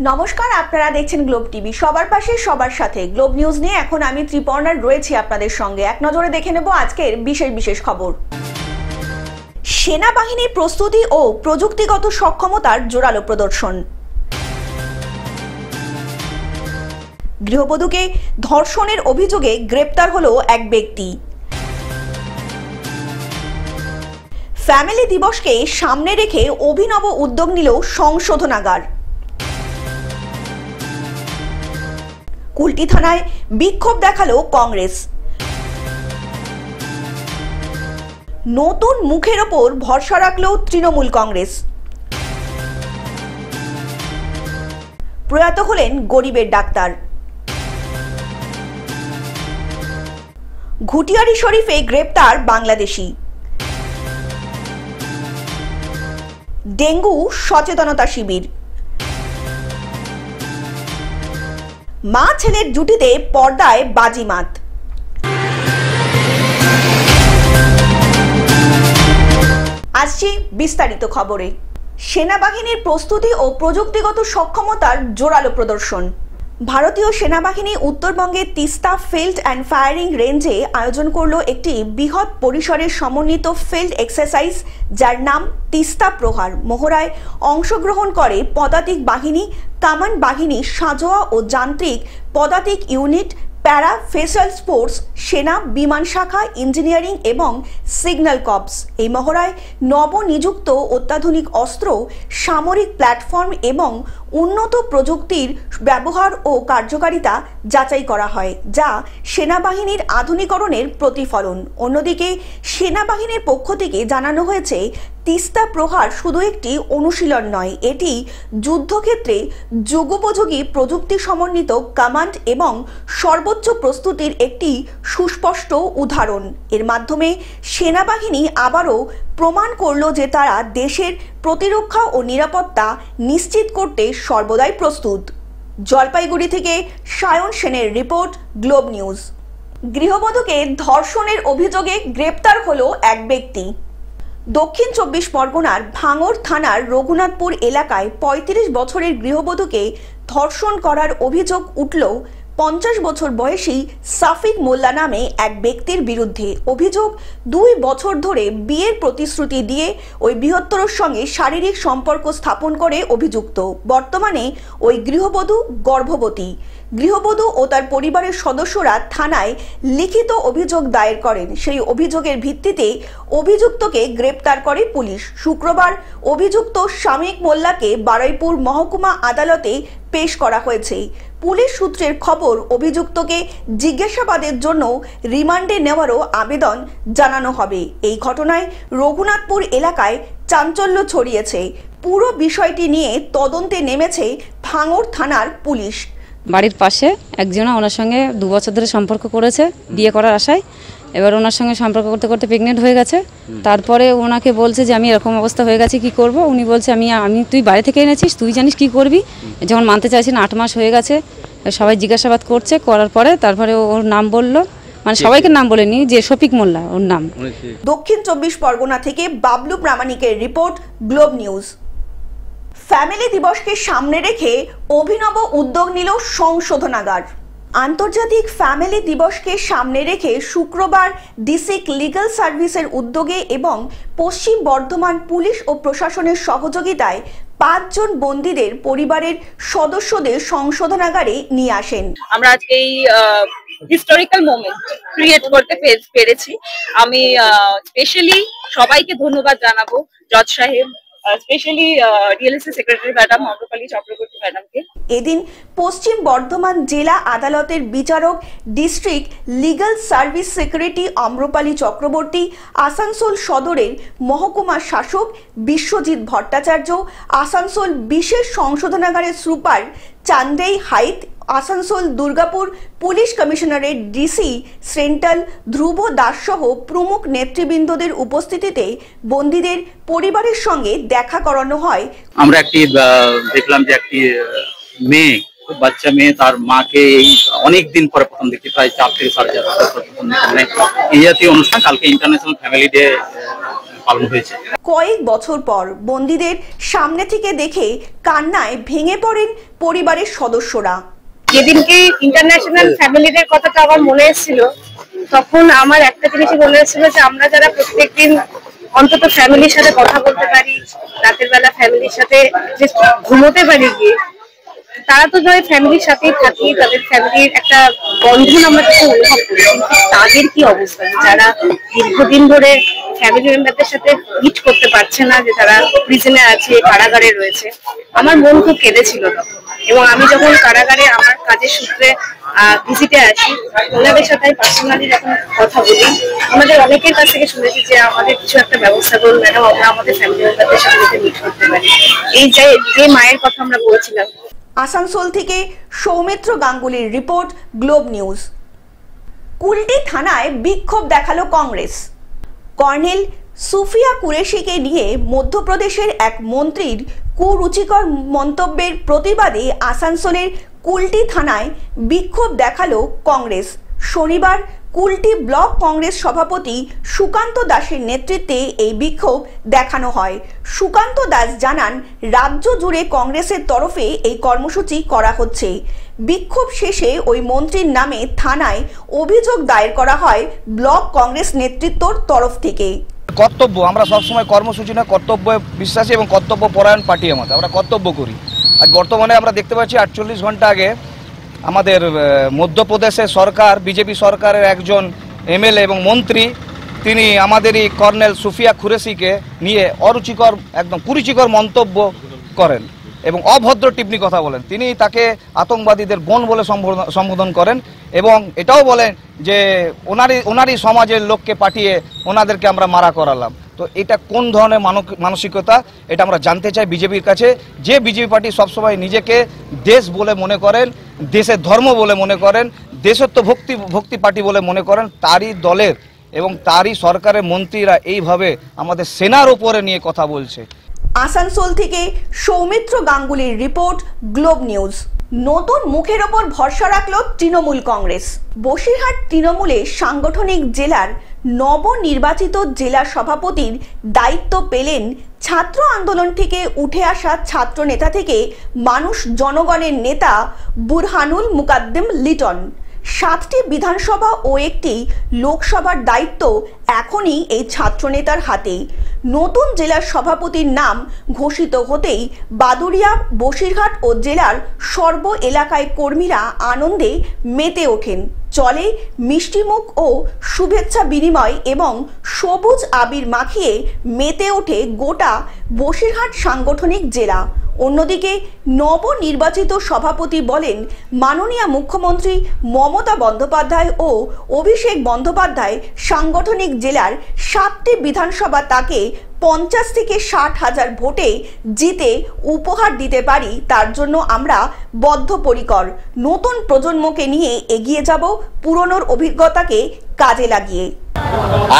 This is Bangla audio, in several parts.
নমস্কার, আপনারা দেখছেন গ্লোব টিভি। সবার পাশে সবার সাথে গ্লোব নিউজ নিয়ে এখন আমি ত্রিপর্ণার রয়েছি আপনাদের সঙ্গে। এক নজরে দেখে নেব আজকের বিশেষ খবর। সেনাবাহিনীর প্রস্তুতি ও প্রযুক্তিগত সক্ষমতার জোরালো প্রদর্শন। গৃহবধূকে ধর্ষণের অভিযোগে গ্রেপ্তার হলো এক ব্যক্তি। ফ্যামিলি দিবসকে সামনে রেখে অভিনব উদ্যোগ নিল সংশোধনাগার। কুলটি থানায় বিক্ষোভ দেখালো কংগ্রেস। নতুন মুখের ওপর ভরসা রাখল তৃণমূল কংগ্রেস। প্রয়াত হলেন গরিবের ডাক্তার। ঘুটিয়ারি শরীফে গ্রেপ্তার বাংলাদেশি। ডেঙ্গু সচেতনতা শিবির। মা ছেলের জুটিতে পর্দায় বাজিমাত। আসছি বিস্তারিত খবরে। সেনাবাহিনীর প্রস্তুতি ও প্রযুক্তিগত সক্ষমতার জোরালো প্রদর্শন। ভারতীয় সেনাবাহিনী উত্তরবঙ্গের তিস্তা ফিল্ড অ্যান্ড ফায়ারিং রেঞ্জে আয়োজন করল একটি বৃহৎ পরিসরের সমন্বিত ফিল্ড এক্সারসাইজ, যার নাম তিস্তা প্রহার। মহড়ায় অংশগ্রহণ করে পদাতিক বাহিনী, কামান বাহিনী, সাঁজোয়া ও যান্ত্রিক পদাতিক ইউনিট, প্যারা ফেসাল স্পোর্টস, সেনা, বিমান শাখা, ইঞ্জিনিয়ারিং এবং সিগন্যাল কর্পস। এই মহড়ায় নবনিযুক্ত অত্যাধুনিক অস্ত্র, সামরিক প্ল্যাটফর্ম এবং উন্নত প্রযুক্তির ব্যবহার ও কার্যকারিতা যাচাই করা হয়, যা সেনাবাহিনীর আধুনিকরণের প্রতিফলন। অন্যদিকে সেনাবাহিনীর পক্ষ থেকে জানানো হয়েছে, তিস্তা প্রহার শুধু একটি অনুশীলন নয়, এটি যুদ্ধক্ষেত্রে যুগোপযোগী প্রযুক্তি সমন্বিত কমান্ড এবং সর্বোচ্চ প্রস্তুতির একটি সুস্পষ্ট উদাহরণ। এর মাধ্যমে সেনাবাহিনী আবারও প্রমাণ করল যে তারা দেশের প্রতিরক্ষা ও নিরাপত্তা নিশ্চিত করতে সর্বদাই প্রস্তুত। জলপাইগুড়ি থেকে সায়ন সেনের রিপোর্ট, গ্লোব নিউজ। গৃহবধূকে ধর্ষণের অভিযোগে গ্রেপ্তার হলো এক ব্যক্তি। দক্ষিণ 24 পরগনার ভাঙড় থানার রঘুনাথপুর এলাকায় 35 বছরের গৃহবধূকে ধর্ষণ করার অভিযোগ উঠল 50 বছর বয়সী সাফিক মোল্লা নামে এক ব্যক্তির বিরুদ্ধে। অভিযোগ, 2 বছর ধরে বিয়ের প্রতিশ্রুতি দিয়ে ওই বৃহত্তরের সঙ্গে শারীরিক সম্পর্ক স্থাপন করে অভিযুক্ত। বর্তমানে ওই গৃহবধূ গর্ভবতী। গৃহবধূ ও তার পরিবারের সদস্যরা থানায় লিখিত অভিযোগ দায়ের করেন। সেই অভিযোগের ভিত্তিতে অভিযুক্তকে গ্রেপ্তার করে পুলিশ। শুক্রবার অভিযুক্ত সামিক মোল্লাকে বারুইপুর মহকুমা আদালতে পেশ করা হয়েছে। পুলিশ সূত্রের খবর, অভিযুক্তকে জিজ্ঞাসাবাদের জন্য রিমান্ডে নেওয়ারও আবেদন জানানো হবে। এই ঘটনায় রঘুনাথপুর এলাকায় চাঞ্চল্য ছড়িয়েছে। পুরো বিষয়টি নিয়ে তদন্তে নেমেছে ভাঙড় থানার পুলিশ। বাড়ির পাশে একজনা ওনার সঙ্গে 2 বছর ধরে সম্পর্ক করেছে বিয়ে করার আশায়। এবার ওনার সঙ্গে সম্পর্ক করতে করতে প্রেগনেন্ট হয়ে গেছে। তারপরে ওনাকে বলছে যে আমি এরকম অবস্থা হয়ে গেছে, কি করব। উনি বলছে আমি তুই বাড়ি থেকে এনেছিস, তুই জানিস কি করবি। যখন মানতে চাইছেন 8 মাস হয়ে গেছে, সবাই জিজ্ঞাসাবাদ করছে, করার পরে তারপরে ওর নাম বললো, মানে সবাইকে নাম বলেনি, যে শফিক মোল্লা ওর নাম। দক্ষিণ 24 পরগনা থেকে বাবলু প্রামাণিকের রিপোর্ট, গ্লোব নিউজ। ফ্যামিলি দিবসকে সামনে রেখে অভিনব উদ্যোগ নিল সংশোধনাগার। আন্তর্জাতিক ফ্যামিলি দিবসকে সামনে রেখে শুক্রবার ডিসিক লিগ্যাল সার্ভিসের উদ্যোগে এবং পশ্চিম বর্ধমান পুলিশ ও প্রশাসনের সহযোগিতায় 5 জন বন্দীদের পরিবারের সদস্যদের সংশোধনাগারে নিয়ে আসেন। আমরা আজকে এই হিস্টোরিক্যাল মোমেন্ট ক্রিয়েট করতে পেরেছি। আমি স্পেশালি সবাইকে ধন্যবাদ জানাবো, জজ সাহেব, specially DLSC secretary madam Amrapali Chakraborty ম্যাডামকে। এদিন পশ্চিম বর্ধমান জেলা আদালতের বিচারক, district legal service secretary Amrapali Chakraborty, Asansol সদরের মহকুমা শাসক বিশ্বজিৎ ভট্টাচার্য, আসানসোল বিশেষ সংশোধনাগারের সুপার চান্দেই হাইত, আসানসোল দুর্গাপুর পুলিশ কমিশনারের ডিসি সেন্ট্রাল ধ্রুব দাস সহ প্রমুখ নেতৃবৃন্দদের উপস্থিতিতে বন্দীদের পরিবারের সঙ্গে দেখা করানো হয়। আমরা একটি দেখলাম যে একটি মেয়ে, বাচ্চা মেয়ে, তার মাকে এই অনেকদিন পরে প্রথম দেখি, প্রায় 4 থেকে 4.5 বছর এই জাতীয় অনুষ্ঠান। কালকে ইন্টারন্যাশনাল ফ্যামিলি ডে পালন হয়েছে। কয়েক বছর পর বন্দীদের সামনে থেকে দেখে কান্নায় ভেঙে পড়েন পরিবারের সদস্যরা। যেদিনকে ইন্টারন্যাশনাল ফ্যামিলিদের কথাটা আমার মনে এসেছিল, তখন আমার একটা জিনিসই মনে এসেছিল যে আমরা যারা প্রত্যেকদিন অন্তত ফ্যামিলির সাথে কথা বলতে পারি, রাতের বেলা ফ্যামিলির সাথে যে ঘুমোতে পারি গিয়ে, তারা তো নয় ফ্যামিলির সাথেই থাকি, তাদের ফ্যামিলির একটা বন্ধন আমরা যখন অনুভব করি, তাদের কি অবস্থা যারা দীর্ঘদিন ধরে ফ্যামিলি মেম্বারদের সাথে মিট করতে পারছে না, যে তারা প্রিজনে আছে, কারাগারে রয়েছে। আমার মন খুব কেঁদেছিল তখন। এবং আমি যখন কারাগারে আমার কাজের সূত্রে ভিজিটে আসি, ওনাদের সাথে পার্সোনালি যখন কথা বলি, আমাদের অনেকের কাছ থেকে শুনেছি যে আমাদের কিছু একটা ব্যবস্থা করুন ম্যাডাম, আমরা আমাদের ফ্যামিলি মেম্বারদের সাথে মিট করতে পারি। এই যে মায়ের কথা আমরা বলেছিলাম। আসানসোল থেকে সৌমিত্র গাঙ্গুলির রিপোর্ট, গ্লোব নিউজ। কুলটি থানায় বিক্ষোভ দেখালো কংগ্রেস। কর্নেল সুফিয়া কুরেশিকে নিয়ে মধ্যপ্রদেশের এক মন্ত্রীর কুরুচিকর মন্তব্যের প্রতিবাদে আসানসোলের কুলটি থানায় বিক্ষোভ দেখালো কংগ্রেস। শনিবার কুলটি ব্লক কংগ্রেস সভাপতি সুকান্ত দাসের নেতৃত্বে এই বিক্ষোভ দেখানো হয়। সুকান্ত দাস জানান, রাজ্য জুড়ে কংগ্রেসের তরফে এই কর্মসূচি করা হচ্ছে। বিক্ষোভ শেষে ওই মন্ত্রীর নামে থানায় অভিযোগ দায়ের করা হয় ব্লক কংগ্রেস নেতৃত্বর তরফ থেকে। কর্তব্য, আমরা সবসময় কর্মসূচি না, কর্তব্যে বিশ্বাসী এবং কর্তব্য পরায়ণ পার্টি আমাদের, আমরা কর্তব্য করি। আজ বর্তমানে আমরা দেখতে পাচ্ছি 48 ঘন্টা আগে আমাদের মধ্যপ্রদেশের সরকার, বিজেপি সরকারের একজন এমএলএ এবং মন্ত্রী, তিনি আমাদেরই কর্নেল সুফিয়া কুরেশিকে নিয়ে অরুচিকর, একদম কুরুচিকর মন্তব্য করেন এবং অভদ্র টিপ্পনি কথা বলেন। তিনি তাকে আতঙ্কবাদীদের বোন বলে সম্বোধন করেন এবং এটাও বলেন যে ওনারই সমাজের লোককে পাঠিয়ে ওনাদেরকে আমরা মারা করালাম। তো এটা কোন ধরনের মানসিকতা, এটা আমরা জানতে চাই বিজেপির কাছে। যে বিজেপি পার্টি সবসময় নিজেকে দেশ বলে মনে করেন, দেশের ধর্ম বলে মনে করেন, দেশত্ব ভক্তি পার্টি বলে মনে করেন, তারই দলের এবং তারই সরকারের মন্ত্রীরা এইভাবে আমাদের সেনার উপরে নিয়ে কথা বলছে। আসানসোল থেকে সৌমিত্র গাঙ্গুলির রিপোর্ট, গ্লোব নিউজ। নতুন মুখের ওপর ভরসা রাখল তৃণমূল কংগ্রেস। বসিরহাট তৃণমূলে সাংগঠনিক জেলার নবনির্বাচিত জেলা সভাপতির দায়িত্ব পেলেন ছাত্র আন্দোলন থেকে উঠে আসা ছাত্র নেতা থেকে মানুষ জনগণের নেতা বুরহানুল মুকাদ্দেম লিটন। 7টি বিধানসভা ও একটি লোকসভার দায়িত্ব এখনই এই ছাত্রনেতার হাতে। নতুন জেলার সভাপতির নাম ঘোষিত হতেই বাদুড়িয়া, বসিরহাট ও জেলার সর্ব এলাকায় কর্মীরা আনন্দে মেতে ওঠেন। চলে মিষ্টিমুখ ও শুভেচ্ছা বিনিময় এবং সবুজ আবির মাখিয়ে মেতে ওঠে গোটা বসিরহাট সাংগঠনিক জেলা। অন্যদিকে নবনির্বাচিত সভাপতি বলেন, মাননীয় মুখ্যমন্ত্রী মমতা বন্দ্যোপাধ্যায় ও অভিষেক বন্দ্যোপাধ্যায় সাংগঠনিক জেলার 7টি বিধানসভা তাকে 50 থেকে 60 হাজার ভোটে জিতে উপহার দিতে পারি, তার জন্য আমরা বদ্ধপরিকর। নতুন প্রজন্মকে নিয়ে এগিয়ে যাব, পুরনোর অভিজ্ঞতাকে কাজে লাগিয়ে।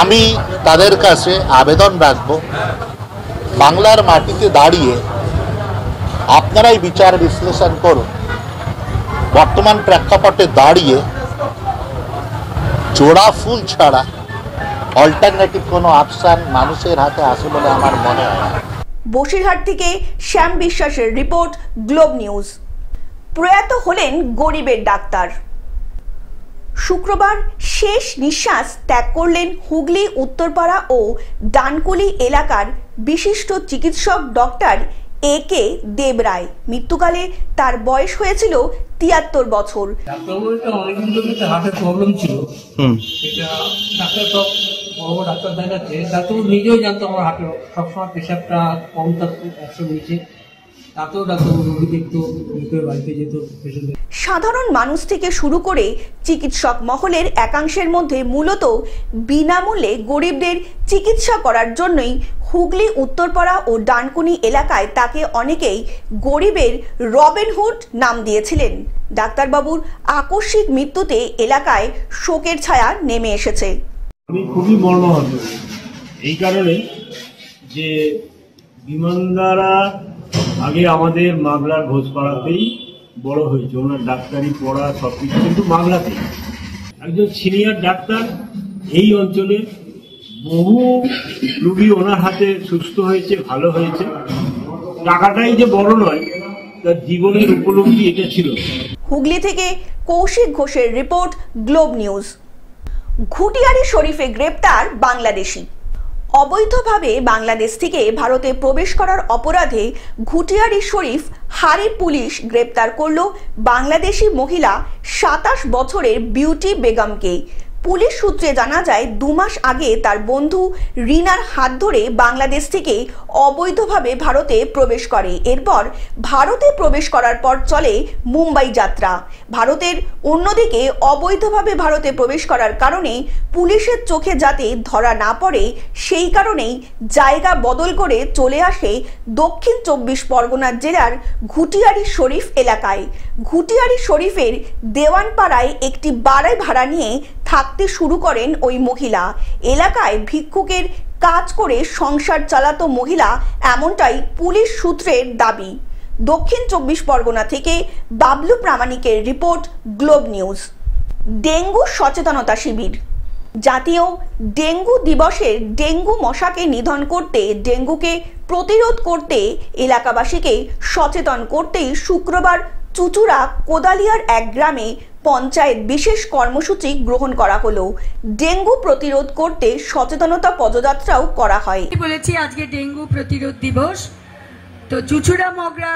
আমি তাদের কাছে আবেদন রাখব, বাংলার মাটিতে দাঁড়িয়ে আপনারাই বিচার বিশ্লেষণ করুন। বর্তমান প্রেক্ষাপটে দাঁড়িয়ে জোড়া ফুল ছাড়া অল্টারনেটিভ কোনো অপশন মানুষের হাতে আসে বলে আমার মনে হয় না। বসিরহাট থেকে শ্যাম বিশ্বাসের রিপোর্ট, গ্লোব নিউজ। প্রয়াত হলেন গরিবের ডাক্তার। শুক্রবার শেষ নিঃশ্বাস ত্যাগ করলেন হুগলি উত্তরপাড়া ও ডানকুলি এলাকার বিশিষ্ট চিকিৎসক ডক্টর একে দেবরায়। মৃত্যুকালে তার বয়স হয়েছিল 73 বছর। অনেকদিন ধরে হার্টের প্রবলেম ছিল, এটা ডাক্তার সব বড় ডাক্তার দেখাচ্ছে, ডাক্তার নিজেও জানতো আমার হার্টের সবসময় প্রেশারটা কম থাকতো, 100 নিচে। তাতেও ডাক্তার রোগী দেখতো, বাড়িতে যেত। সাধারণ মানুষ থেকে শুরু করে চিকিৎসক মহলের একাংশের মধ্যে মূলত বিনামূল্যে গরিবদের চিকিৎসা করার জন্যই হুগলি উত্তরপাড়া ও ডানকুনি এলাকায় তাকে অনেকেই গরিবের রবিনহুড নাম দিয়েছিলেন। ডাক্তারবাবুর আকস্মিক মৃত্যুতে এলাকায় শোকের ছায়া নেমে এসেছে। আমি খুবই মর্মাহত এই কারণে যে বিমানদারা আগে আমাদের মাগলার ঘোষপাড়াতেই বড় হয়েছে, ওনার ডাক্তারি পড়া সবকিছু কিন্তু মাগলাতেই। একজন সিনিয়র ডাক্তার এই অঞ্চলের বহু রুগী ওনার হাতে সুস্থ হয়েছে, ভালো হয়েছে। টাকাটাই যে বড় নয়, তার জীবনের উপলব্ধি এটা ছিল। হুগলি থেকে কৌশিক ঘোষের রিপোর্ট, গ্লোব নিউজ। ঘুটিয়ারি শরীফে গ্রেপ্তার বাংলাদেশি। অবৈধভাবে বাংলাদেশ থেকে ভারতে প্রবেশ করার অপরাধে ঘুটিয়ারি শরীফ হারি পুলিশ গ্রেপ্তার করল বাংলাদেশি মহিলা 27 বছরের বিউটি বেগমকে। পুলিশ সূত্রে জানা যায় 2 মাস আগে তার বন্ধু রিনার হাত ধরে বাংলাদেশ থেকে অবৈধভাবে ভারতে প্রবেশ করে। এরপর ভারতে প্রবেশ করার পর চলে মুম্বাই যাত্রা। ভারতের অন্যদিকে অবৈধভাবে ভারতে প্রবেশ করার কারণে পুলিশের চোখে যাতে ধরা না পড়ে সেই কারণেই জায়গা বদল করে চলে আসে দক্ষিণ 24 পরগনা জেলার ঘুটিয়ারি শরীফ এলাকায়। ঘুটিয়ারি শরীফের দেওয়ানপাড়ায় একটি বাড়ি ভাড়া নিয়ে থাকতে শুরু করেন ওই মহিলা। এলাকায় ভিক্ষুকের কাজ করে সংসার চালাতো মহিলা, এমনটাই পুলিশ সূত্রের দাবি। দক্ষিণ 24 পরগনা থেকে বাবলু প্রামাণিকের রিপোর্ট, গ্লোব নিউজ। ডেঙ্গু সচেতনতা শিবির। জাতীয় ডেঙ্গু দিবসের ডেঙ্গু মশাকে নিধন করতে, ডেঙ্গুকে প্রতিরোধ করতে, এলাকাবাসীকে সচেতন করতেই শুক্রবার চুচুড়া কোদালিয়ার এক গ্রামে পঞ্চায়েত বিশেষ কর্মসূচি গ্রহণ করা হলো। ডেঙ্গু প্রতিরোধ করতে সচেতনতা পদযাত্রাও করা হয়। বলেছি আজকে ডেঙ্গু প্রতিরোধ দিবস, তো চুচুড়া মগরা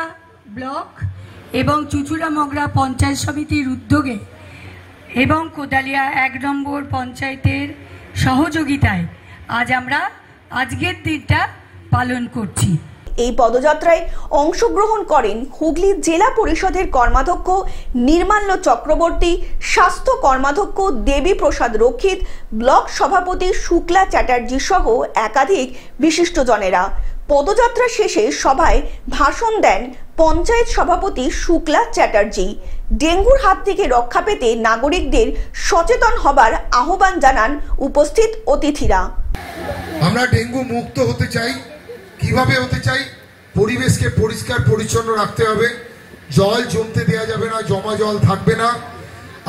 ব্লক এবং চুচুড়া মগরা পঞ্চায়েত সমিতির উদ্যোগে এবং কোদালিয়া 1 নম্বর পঞ্চায়েতের সহযোগিতায় আজ আমরা আজকের দিনটা পালন করছি। এই পদযাত্রায় অংশগ্রহণ করেন হুগলি জেলা পরিষদের কর্মাধ্যক্ষ নির্মাল্য চক্রবর্তী, স্বাস্থ্য কর্মাধ্যক্ষ দেবী প্রসাদ রক্ষিত, ব্লক সভাপতি শুক্লা চ্যাটার্জি সহ একাধিক বিশিষ্টজনেরা। পদযাত্রা শেষে সভায় ভাষণ দেন পঞ্চায়েত সভাপতি শুক্লা চ্যাটার্জি। ডেঙ্গুর হাত থেকে রক্ষা পেতে নাগরিকদের সচেতন হবার আহ্বান জানান উপস্থিত অতিথিরা। আমরা ডেঙ্গু মুক্ত হতে চাই। কিভাবে হতে চাই? পরিবেশকে পরিষ্কার পরিচ্ছন্ন রাখতে হবে, জল জমতে দেওয়া যাবে না, জমা জল থাকবে না।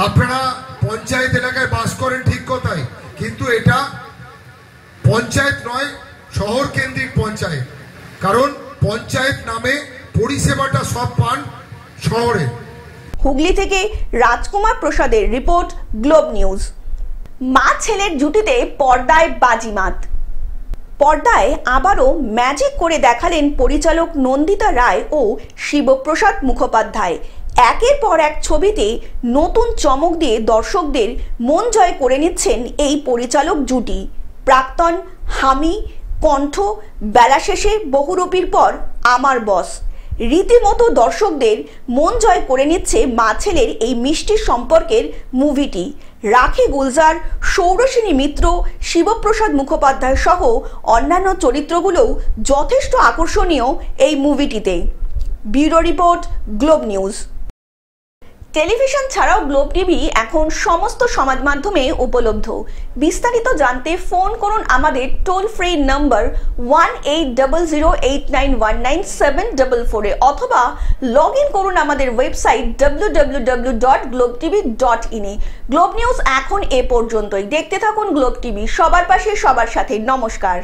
আপনারা পঞ্চায়েত এলাকায় বাস করেন ঠিক কথাই, কিন্তু এটা পঞ্চায়েত নয়, শহর কেন্দ্রিক পঞ্চায়েত। কারণ পঞ্চায়েত নামে পরিষেবাটা সব পান শহরে। হুগলি থেকে রাজকুমার প্রসাদের রিপোর্ট, গ্লোব নিউজ। মা ছেলের জুটিতে পর্দায় বাজিমাত। পর্দায় আবারও ম্যাজিক করে দেখালেন পরিচালক নন্দিতা রায় ও শিবপ্রসাদ মুখোপাধ্যায়। একের পর এক ছবিতে নতুন চমক দিয়ে দর্শকদের মন জয় করে নিচ্ছেন এই পরিচালক জুটি। প্রাক্তন, হামি, কণ্ঠ, বেলা শেষে, বহুরূপীর পর আমার বস, রীতিমতো দর্শকদের মন জয় করে নিচ্ছে মা ছেলের এই মিষ্টি সম্পর্কের মুভিটি। রাখি গুলজার, সৌরসিনী মিত্র, শিবপ্রসাদ মুখোপাধ্যায় সহ অন্যান্য চরিত্রগুলোও যথেষ্ট আকর্ষণীয় এই মুভিটিতে। Bureau report, Globe News. Television ছাড়াও গ্লোব টিভি এখন সমস্ত সমাজ মাধ্যমে উপলব্ধ। বিস্তারিত জানতে ফোন করুন আমাদের টোল ফ্রি নম্বর 180089197744 অথবা লগ ইন করুন আমাদের ওয়েবসাইট www.globetv.in এ। গ্লোব নিউজ এখন এ পর্যন্তই। দেখতে থাকুন গ্লোব টিভি, সবার পাশে সবার সাথে। নমস্কার।